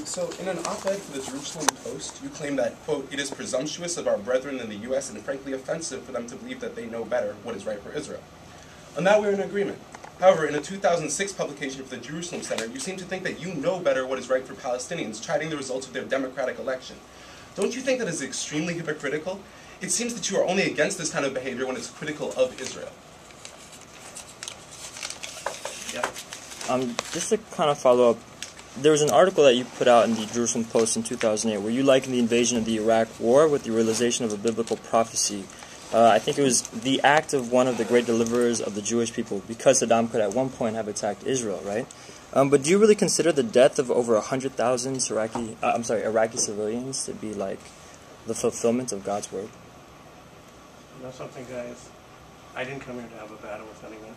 So in an op-ed for the Jerusalem Post, you claim that, quote, "It is presumptuous of our brethren in the U.S. and frankly offensive for them to believe that they know better what is right for Israel." On that, we're in agreement. However, in a 2006 publication for the Jerusalem Center, you seem to think that you know better what is right for Palestinians, chiding the results of their democratic election. Don't you think that is extremely hypocritical? It seems that you are only against this kind of behavior when it's critical of Israel. Yeah. Just to kind of follow up, there was an article that you put out in the Jerusalem Post in 2008 where you likened the invasion of the Iraq War with the realization of a biblical prophecy. I think it was the act of one of the great deliverers of the Jewish people, because Saddam could at one point have attacked Israel, right? But do you really consider the death of over 100,000 Iraqi civilians to be like the fulfillment of God's word? You know something, guys? I didn't come here to have a battle with anyone.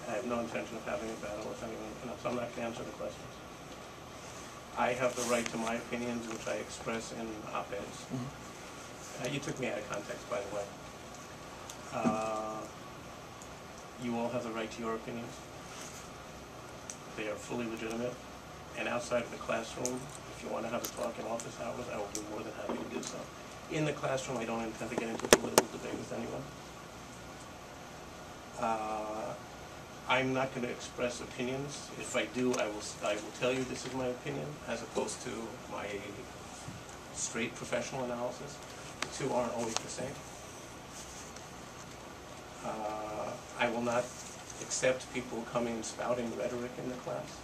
I have no intention of having a battle with anyone, so I'm not going to answer the questions. I have the right to my opinions, which I express in op-eds. You took me out of context, by the way. You all have the right to your opinions. They are fully legitimate. And outside of the classroom, if you want to have a talk in office hours, I will be more than happy to do so. In the classroom, I don't intend to get into a political debate with anyone. I'm not going to express opinions. If I do, I will tell you this is my opinion, as opposed to my straight professional analysis. The two aren't always the same. I will not accept people coming and spouting rhetoric in the class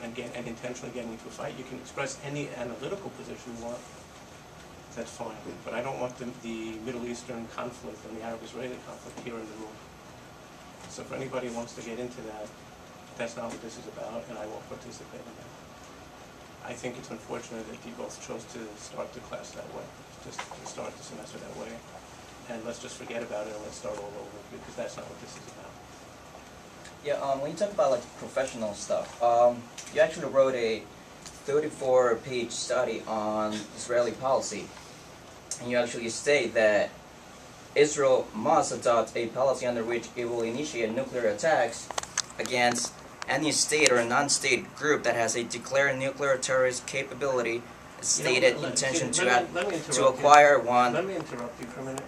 and intentionally getting into a fight. You can express any analytical position you want. That's fine. But I don't want the Middle Eastern conflict and the Arab-Israeli conflict here in the room. So if anybody wants to get into that, that's not what this is about, and I won't participate in that. I think it's unfortunate that you both chose to start the class that way, just to start the semester that way. And let's just forget about it and let's start all over, because that's not what this is about. Yeah, when you talk about like professional stuff, you actually wrote a 34-page study on Israeli policy, and you actually state that Israel must adopt a policy under which it will initiate nuclear attacks against any state or non-state group that has a declared nuclear terrorist capability, stated intention to acquire one. Let me interrupt you for a minute.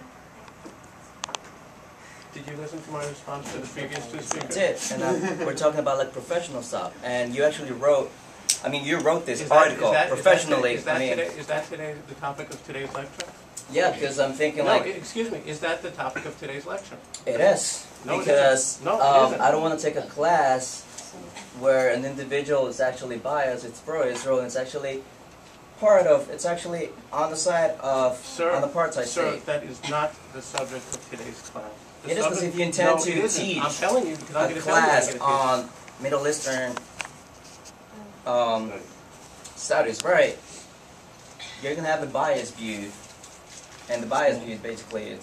Did you listen to my response to the previous two speakers? I did, and we're talking about like professional stuff, and you actually wrote, you wrote this article professionally. Is that today the topic of today's lecture? Yeah, because I'm thinking excuse me, is that the topic of today's lecture? It is, because I don't want to take a class where an individual is actually biased, it's pro-Israel, and it's actually it's actually on the side of an apartheid state. Sir, that is not the subject of today's class. It is, because if you intend to teach a class on Middle Eastern studies, right, you're going to have a biased view. And the bias view is basically